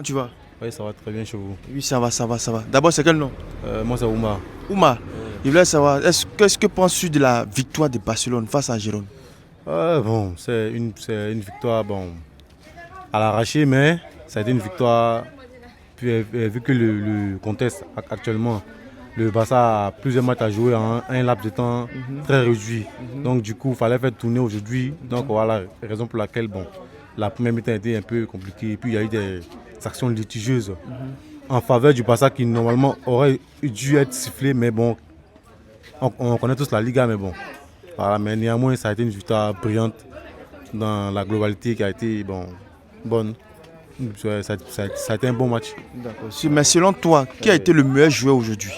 Tu vas? Oui, ça va très bien chez vous. Oui, ça va, ça va, ça va. D'abord, c'est quel nom? Moi, c'est Oumar. Ouma. Je voulais savoir, qu'est-ce que penses-tu de la victoire de Barcelone face à Gérone? Bon, c'est une victoire à l'arraché, mais ça a été une victoire, vu que le contexte actuellement, le Barça a plusieurs matchs à jouer en un laps de temps très réduit. Donc, du coup, il fallait faire tourner aujourd'hui. Donc, voilà, raison pour laquelle, la première mi-temps a été un peu compliquée. Et puis, il y a eu des actions litigieuses en faveur du Barça qui, normalement, aurait dû être sifflé. Mais bon, on connaît tous la Liga, mais bon. Voilà, mais néanmoins, ça a été une victoire brillante dans la globalité qui a été bonne. Ça a été un bon match. D'accord. Mais selon toi, qui a été le meilleur joueur aujourd'hui?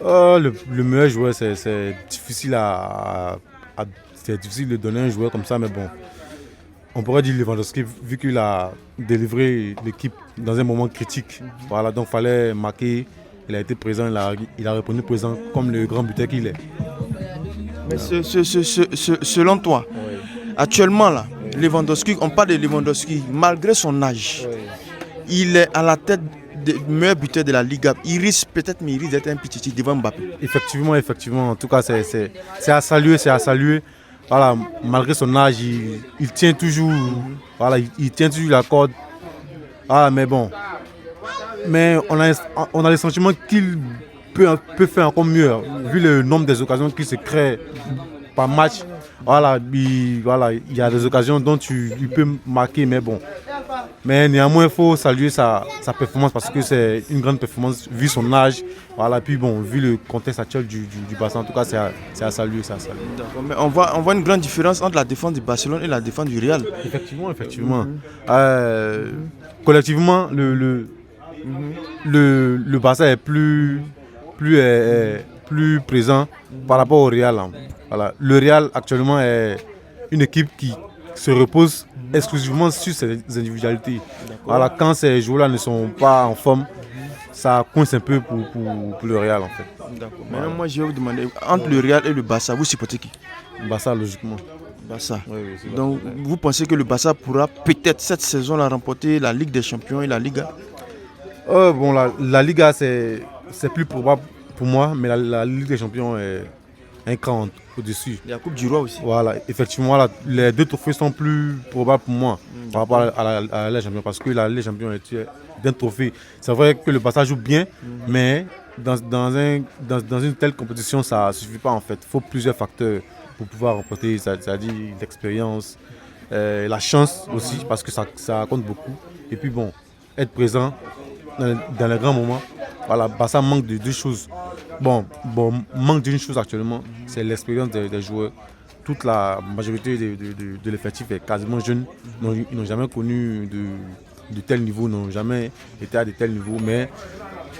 Le meilleur joueur, c'est difficile c'est difficile de donner un joueur comme ça, mais bon. On pourrait dire Lewandowski, vu qu'il a délivré l'équipe dans un moment critique. Voilà, donc il fallait marquer. Il a été présent, il a répondu présent comme le grand buteur qu'il est. Mais selon toi, actuellement là, Lewandowski, on parle de Lewandowski, malgré son âge, il est à la tête des meilleurs buteurs de la Liga. Il risque peut-être, mais il risque d'être un petit devant Mbappé. Effectivement, effectivement. En tout cas, c'est à saluer, c'est à saluer. Voilà, malgré son âge, il tient toujours, voilà, il tient toujours la corde. Ah, mais bon. Mais on a le sentiment qu'il peut faire encore mieux, vu le nombre des occasions qu'il se crée par match. Voilà, il y a des occasions dont il peut marquer, mais bon. Mais néanmoins, il faut saluer sa performance parce que c'est une grande performance vu son âge. Voilà, puis bon, vu le contexte actuel du Barça, en tout cas, c'est à saluer, c'est à saluer. D'accord, mais on voit une grande différence entre la défense du Barcelone et la défense du Real. Effectivement, effectivement. Collectivement, le Barça est plus présent par rapport au Real. Voilà. Le Real actuellement est une équipe qui se repose exclusivement sur ses individualités. Voilà, quand ces joueurs-là ne sont pas en forme, ça coince un peu pour le Real en fait. D'accord. Maintenant, moi je vais vous demander, entre le Real et le Barça, vous supportez qui? Barça, logiquement. Barça. Oui, oui, Donc vous pensez que le Barça pourra peut-être cette saison-là remporter la Ligue des Champions et la Liga? La Liga c'est plus probable pour moi, mais la Ligue des Champions est un cran au-dessus. Il y a la Coupe du Roi aussi. Voilà, effectivement, les deux trophées sont plus probables pour moi par rapport à la Ligue des Champions, parce que la Ligue des Champions est d'un trophée. C'est vrai que le Barça joue bien, mais dans une telle compétition, ça ne suffit pas en fait. Il faut plusieurs facteurs pour pouvoir remporter, c'est-à-dire l'expérience, la chance aussi, parce que ça compte beaucoup. Et puis bon, être présent dans les grands moments. Voilà, Barça manque de deux choses. Manque d'une chose actuellement, c'est l'expérience des joueurs. Toute la majorité de l'effectif est quasiment jeune. Ils n'ont jamais connu de tel niveau, n'ont jamais été à de tels niveaux. Mais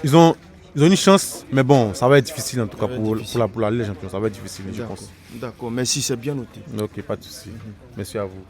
ils ont une chance, mais bon, ça va être difficile en tout cas pour la Ligue des Champions. Ça va être difficile, je pense. D'accord, merci, c'est bien noté. Ok, pas de souci. Merci à vous.